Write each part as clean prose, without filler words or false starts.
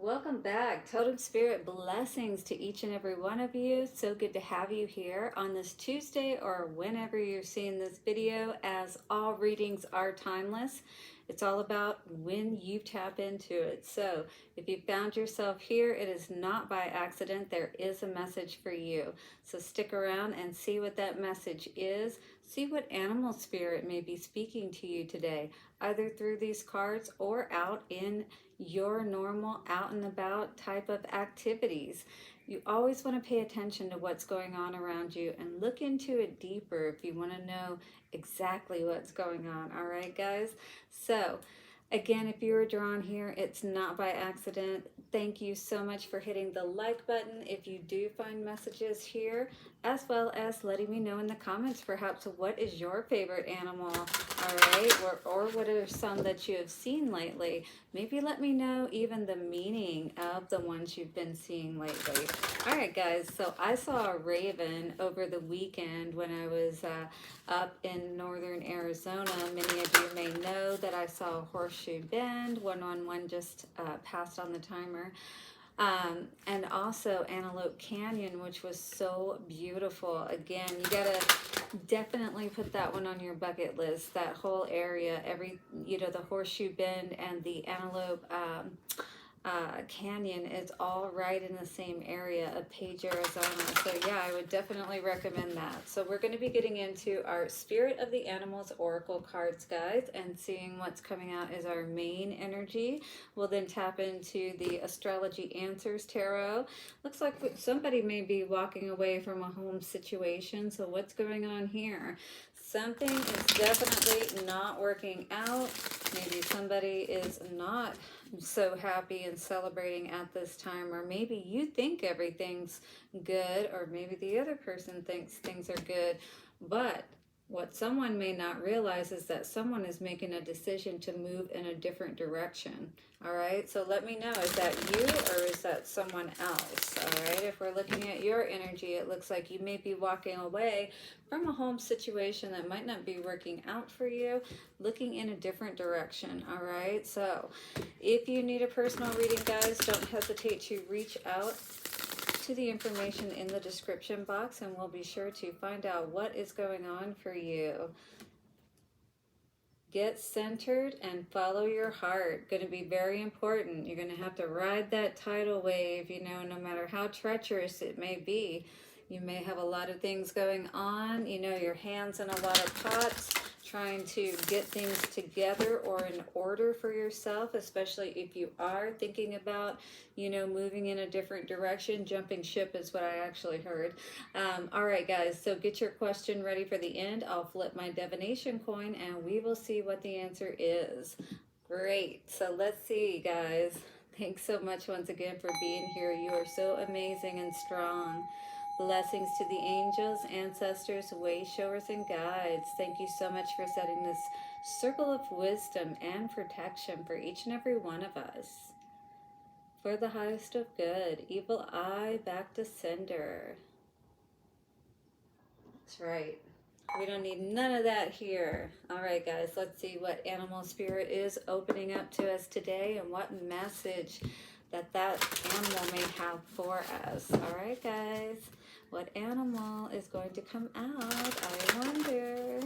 Welcome back. Totem Spirit blessings to each and every one of you. So good to have you here on this Tuesday or whenever you're seeing this video, as all readings are timeless. It's all about when you tap into it. So if you found yourself here, it is not by accident. There is a message for you. So stick around and see what that message is. See what animal spirit may be speaking to you today, either through these cards or out in your normal out and about type of activities. You always want to pay attention to what's going on around you and look into it deeper if you want to know exactly what's going on. All right, guys? So, again, if you were drawn here, it's not by accident. Thank you so much for hitting the like button if you do find messages here, as well as letting me know in the comments perhaps what is your favorite animal, all right, or what are some that you have seen lately. Maybe let me know even the meaning of the ones you've been seeing lately. All right, guys, so I saw a raven over the weekend when I was up in northern Arizona. Many of you may know that I saw Horseshoe Bend. 111 just passed on the timer. And also Antelope Canyon, which was so beautiful. Again, you gotta definitely put that one on your bucket list. That whole area, the Horseshoe Bend and the Antelope Canyon is all right in the same area of Page, Arizona. So yeah, I would definitely recommend that. So we're going to be getting into our Spirit of the Animals Oracle cards, guys, and seeing what's coming out is our main energy. We'll then tap into the Astrology Answers Tarot. Looks like somebody may be walking away from a home situation. So what's going on here? Something is definitely not working out. Maybe somebody is not so happy and celebrating at this time, or maybe you think everything's good, or maybe the other person thinks things are good, but what someone may not realize is that someone is making a decision to move in a different direction. All right, so let me know, is that you or is that someone else? All right, if we're looking at your energy, it looks like you may be walking away from a home situation that might not be working out for you, looking in a different direction. All right, so if you need a personal reading, guys, don't hesitate to reach out to the information in the description box, and we'll be sure to find out what is going on for you. Get centered and follow your heart. Going to be very important. You're going to have to ride that tidal wave, no matter how treacherous it may be. You may have a lot of things going on, your hands in a lot of pots, trying to get things together or in order for yourself, especially if you are thinking about, moving in a different direction. Jumping ship is what I actually heard. All right, guys, so get your question ready for the end. I'll flip my divination coin and we will see what the answer is. Great. So let's see, guys. Thanks so much once again for being here. You are so amazing and strong. Blessings to the angels, ancestors, way showers, and guides. Thank you so much for setting this circle of wisdom and protection for each and every one of us. For the highest of good, evil eye back to sender. That's right. We don't need none of that here. All right, guys, let's see what animal spirit is opening up to us today and what message that animal may have for us. All right, guys. What animal is going to come out? I wonder.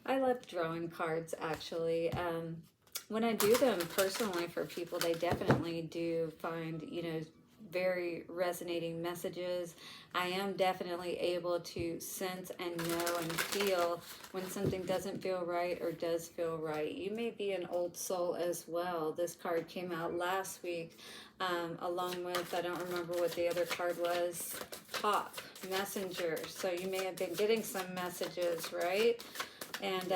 I love drawing cards, actually. When I do them personally for people, they definitely do find, very resonating messages. I am definitely able to sense and know and feel when something doesn't feel right or does feel right. You may be an old soul as well. This card came out last week, along with, I don't remember what the other card was, Talk, Messenger. So you may have been getting some messages, right? And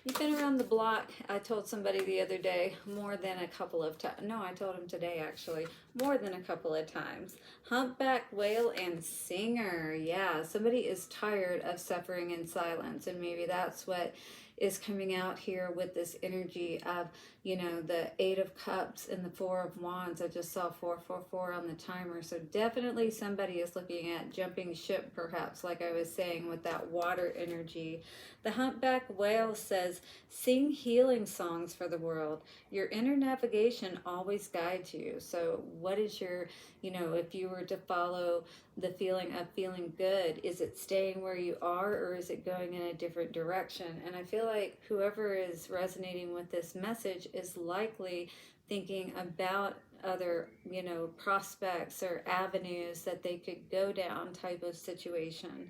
you've been around the block. I told somebody the other day, more than a couple of times. No, I told him today, actually, more than a couple of times. Humpback, whale, and singer. Yeah, somebody is tired of suffering in silence, and maybe that's what is coming out here with this energy of you know, the Eight of Cups and the Four of Wands. I just saw 444 on the timer. So definitely somebody is looking at jumping ship, perhaps, like I was saying, with that water energy. The Humpback Whale says, sing healing songs for the world. Your inner navigation always guides you. So what is your, you know, if you were to follow the feeling of feeling good, is it staying where you are, or is it going in a different direction? And I feel like whoever is resonating with this message is likely thinking about other, you know, prospects or avenues that they could go down type of situation.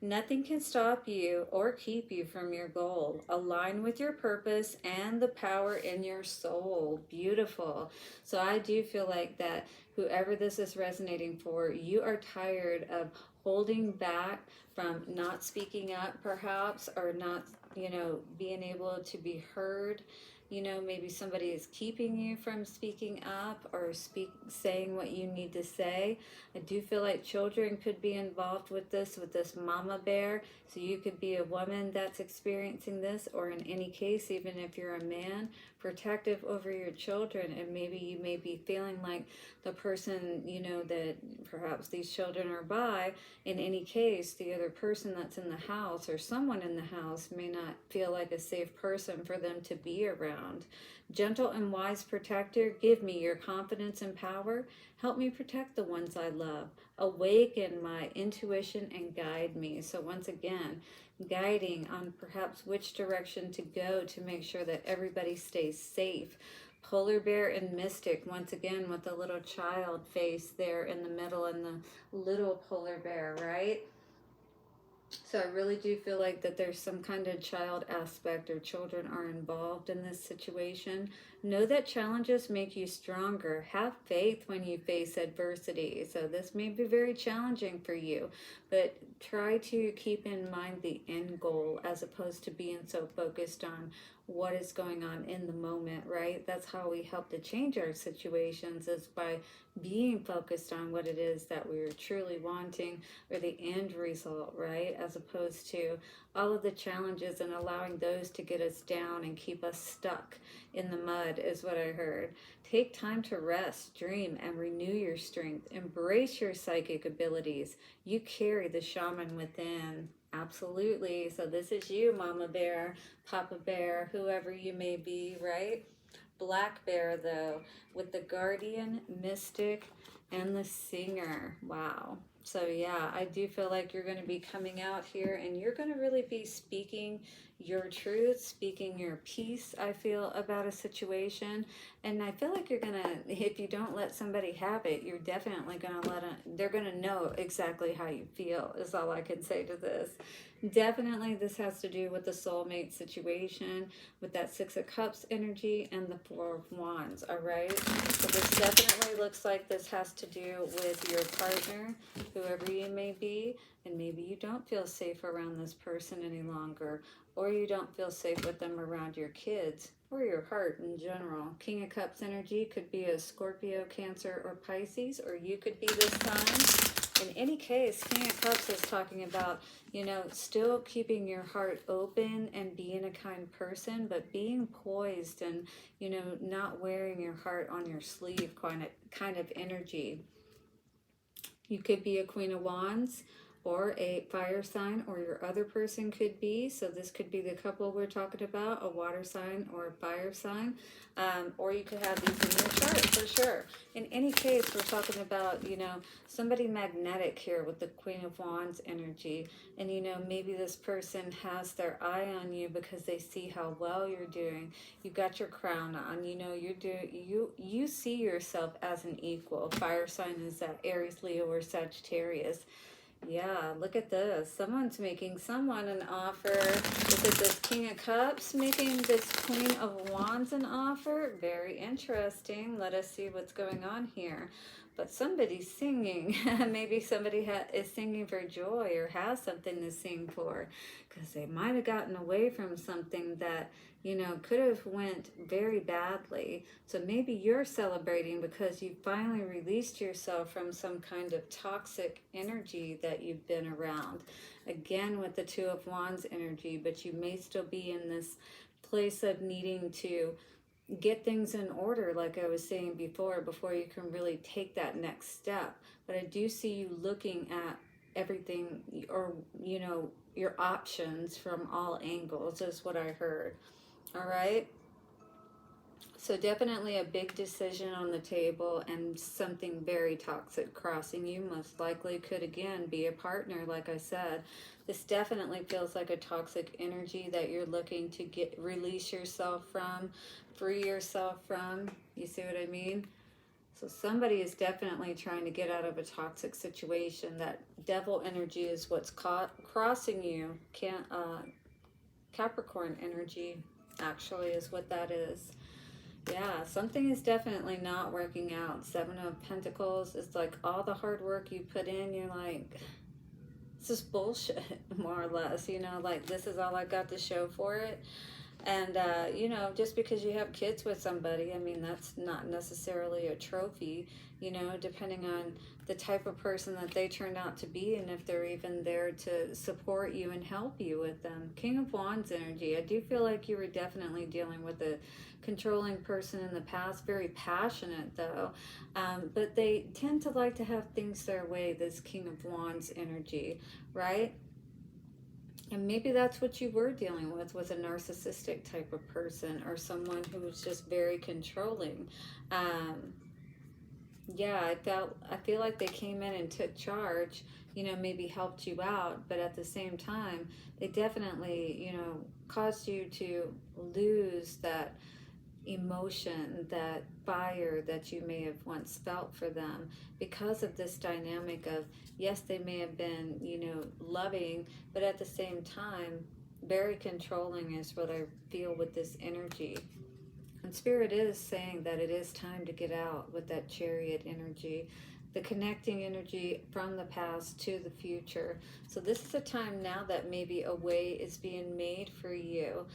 Nothing can stop you or keep you from your goal. Align with your purpose and the power in your soul. Beautiful. So I do feel like that whoever this is resonating for, you are tired of holding back from not speaking up, perhaps, or not, you know, being able to be heard. You know, maybe somebody is keeping you from speaking up or saying what you need to say. I do feel like children could be involved with this mama bear. So you could be a woman that's experiencing this, or in any case, even if you're a man, protective over your children. And maybe you may be feeling like the person, you know, that perhaps these children are by. In any case, the other person that's in the house or someone in the house may not feel like a safe person for them to be around. Gentle and wise protector, give me your confidence and power. Help me protect the ones I love. Awaken my intuition and guide me. So once again, guiding on perhaps which direction to go to make sure that everybody stays safe. Polar bear and mystic, once again with the little child face there in the middle and the little polar bear, right? So I really do feel like that there's some kind of child aspect, or children are involved in this situation. Know that challenges make you stronger. Have faith when you face adversity. So this may be very challenging for you, but try to keep in mind the end goal as opposed to being so focused on what is going on in the moment, right? That's how we help to change our situations, is by being focused on what it is that we're truly wanting, or the end result, right? As opposed to all of the challenges and allowing those to get us down and keep us stuck in the mud, is what I heard. Take time to rest, dream, and renew your strength. Embrace your psychic abilities. You carry the shaman within. Absolutely. So this is you, Mama Bear, Papa Bear, whoever you may be, right? Black Bear, though, with the Guardian, Mystic, and the Singer. Wow. So yeah, I do feel like you're going to be coming out here and you're going to really be speaking your truth, speaking your piece, I feel, about a situation. And I feel like you're going to, if you don't let somebody have it, you're definitely going to they're going to know exactly how you feel, is all I can say to this. Definitely this has to do with the soulmate situation, with that Six of Cups energy and the Four of Wands, all right? So this definitely looks like this has to do with your partner, whoever you may be, and maybe you don't feel safe around this person any longer, or you don't feel safe with them around your kids, or your heart in general. King of Cups energy could be a Scorpio, Cancer, or Pisces, or you could be this sign. In any case, King of Cups is talking about, you know, still keeping your heart open and being a kind person, but being poised and, you know, not wearing your heart on your sleeve kind of energy. You could be a Queen of Wands or a fire sign, or your other person could be. So this could be the couple we're talking about, a water sign or a fire sign. Or you could have these in your chart for sure. In any case, we're talking about, you know, somebody magnetic here with the Queen of Wands energy. And, you know, maybe this person has their eye on you because they see how well you're doing. You got your crown on, you know, you see yourself as an equal. Fire sign is that Aries, Leo, or Sagittarius. Yeah, look at this. Someone's making someone an offer. Look at this King of Cups making this Queen of Wands an offer. Very interesting. Let us see what's going on here. But somebody's singing. Maybe somebody is singing for joy or has something to sing for, because they might have gotten away from something that, you know, could have went very badly. So maybe you're celebrating because you finally released yourself from some kind of toxic energy that you've been around. Again, with the Two of Wands energy, but you may still be in this place of needing to get things in order, like I was saying before you can really take that next step. But I do see you looking at everything, or, your options from all angles, is what I heard. All right. So definitely a big decision on the table, and something very toxic crossing you. Most likely could again be a partner, like I said. This definitely feels like a toxic energy that you're looking to get release yourself from, free yourself from. You see what I mean? So somebody is definitely trying to get out of a toxic situation. That devil energy is what's crossing you. Capricorn energy actually is what that is. Yeah, something is definitely not working out. Seven of Pentacles is like all the hard work you put in, you're like, this is bullshit, more or less. Like, this is all I got to show for it. And, just because you have kids with somebody, I mean, that's not necessarily a trophy, depending on the type of person that they turned out to be, and if they're even there to support you and help you with them. King of Wands energy. I do feel like you were definitely dealing with a controlling person in the past, very passionate though, but they tend to like to have things their way, this King of Wands energy, right? And maybe that's what you were dealing with, was a narcissistic type of person, or someone who was just very controlling. Yeah, I feel like they came in and took charge, maybe helped you out, but at the same time, they definitely, caused you to lose that emotion, that fire that you may have once felt for them, because of this dynamic of, yes, they may have been, loving, but at the same time, very controlling is what I feel with this energy. And Spirit is saying that it is time to get out with that Chariot energy, the connecting energy from the past to the future. So this is a time now that maybe a way is being made for you.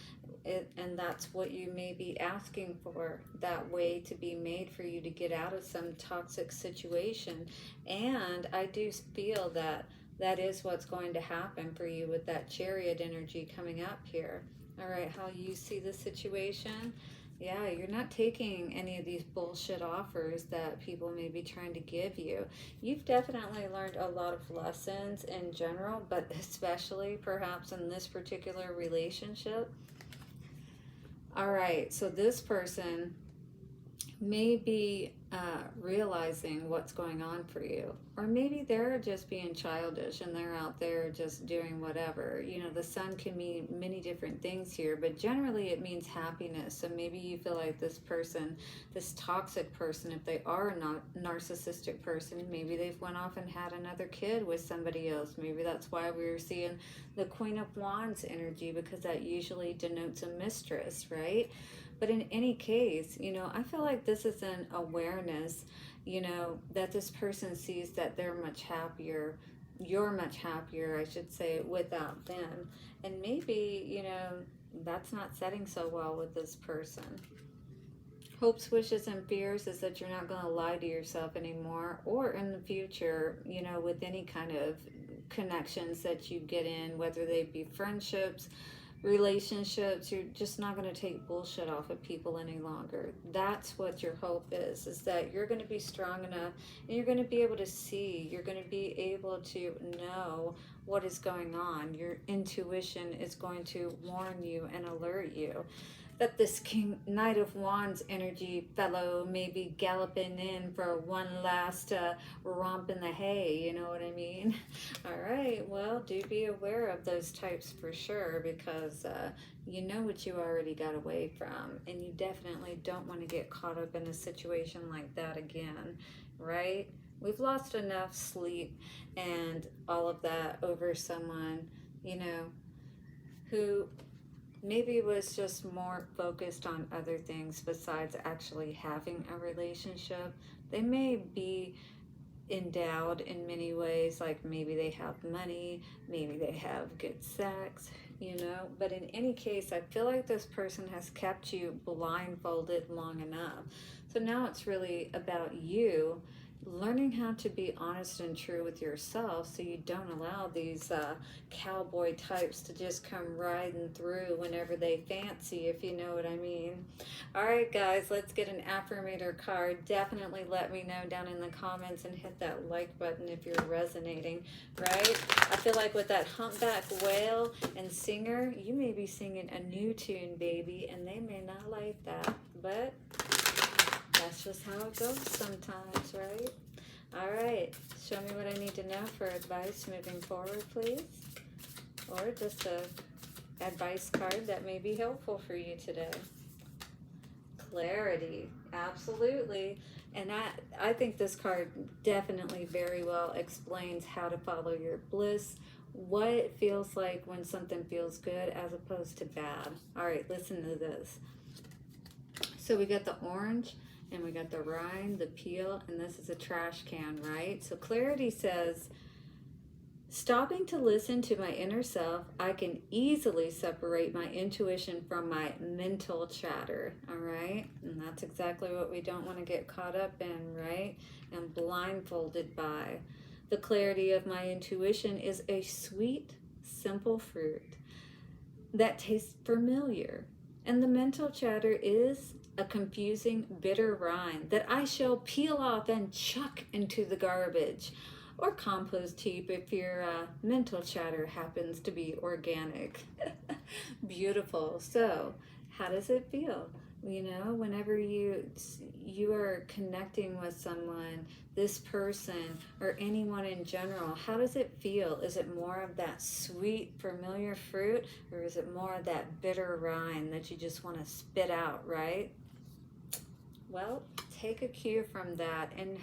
And that's what you may be asking for, that way to be made for you to get out of some toxic situation. And I do feel that that is what's going to happen for you with that Chariot energy coming up here. All right, how you see the situation? Yeah, you're not taking any of these bullshit offers that people may be trying to give you. You've definitely learned a lot of lessons in general, but especially perhaps in this particular relationship. All right, so this person may be realizing what's going on for you, or maybe they're just being childish and they're out there just doing whatever. The sun can mean many different things here, but generally it means happiness. So maybe you feel like this person, this toxic person, if they are a narcissistic person, maybe they've went off and had another kid with somebody else. Maybe that's why we were seeing the Queen of Wands energy, because that usually denotes a mistress, right? But in any case, I feel like this is an awareness, that this person sees that they're much happier, you're much happier, I should say, without them. And maybe, that's not setting so well with this person. Hopes, wishes, and fears is that you're not going to lie to yourself anymore, or in the future, with any kind of connections that you get in, whether they be friendships, relationships, you're just not going to take bullshit off of people any longer. That's what your hope is that you're going to be strong enough, and you're going to be able to see, you're going to be able to know what is going on. Your intuition is going to warn you and alert you that this Knight of Wands energy fellow may be galloping in for one last romp in the hay, you know what I mean? All right, well, do be aware of those types for sure, because you know what you already got away from, and you definitely don't want to get caught up in a situation like that again, right? We've lost enough sleep and all of that over someone, who maybe was just more focused on other things besides actually having a relationship. They may be endowed in many ways, like maybe they have money, maybe they have good sex, but in any case, I feel like this person has kept you blindfolded long enough. So now it's really about you learning how to be honest and true with yourself so you don't allow these cowboy types to just come riding through whenever they fancy, if you know what I mean. All right, guys, let's get an affirmator card. Definitely let me know down in the comments and hit that like button if you're resonating, right? I feel like with that humpback whale and singer, you may be singing a new tune, baby, and they may not like that, but that's just how it goes sometimes, right? All right, show me what I need to know for advice moving forward, please. Or just a advice card that may be helpful for you today. Clarity, absolutely. And I think this card definitely very well explains how to follow your bliss, what it feels like when something feels good as opposed to bad. All right, listen to this. So we got the orange and we got the rind, the peel, and this is a trash can, right? So clarity says, stopping to listen to my inner self, I can easily separate my intuition from my mental chatter, all right? And that's exactly what we don't want to get caught up in, right? And blindfolded by. The clarity of my intuition is a sweet, simple fruit that tastes familiar. And the mental chatter is a confusing, bitter rind that I shall peel off and chuck into the garbage, or compost heap if your mental chatter happens to be organic. Beautiful. So, how does it feel? You know, whenever you are connecting with someone, this person or anyone in general, how does it feel? Is it more of that sweet, familiar fruit, or is it more of that bitter rind that you just want to spit out, right? Well, take a cue from that and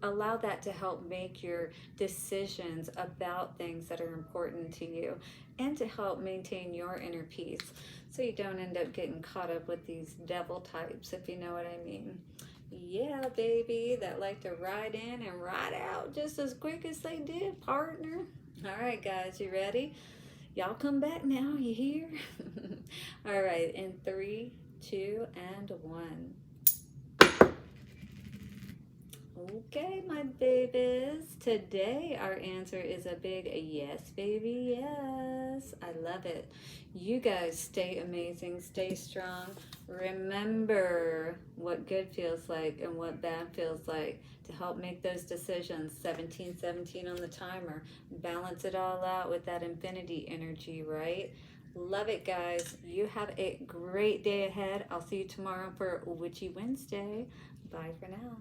allow that to help make your decisions about things that are important to you and to help maintain your inner peace so you don't end up getting caught up with these devil types, if you know what I mean. Yeah, baby, that like to ride in and ride out just as quick as they did, partner. All right, guys, you ready? Y'all come back now, you hear? All right, in 3, 2, and 1. Okay, my babies. Today our answer is a big yes, baby, yes. I love it. You guys stay amazing, stay strong. Remember what good feels like and what bad feels like to help make those decisions. 1717 on the timer. Balance it all out with that infinity energy, right? Love it, guys. You have a great day ahead. I'll see you tomorrow for Witchy Wednesday. Bye for now.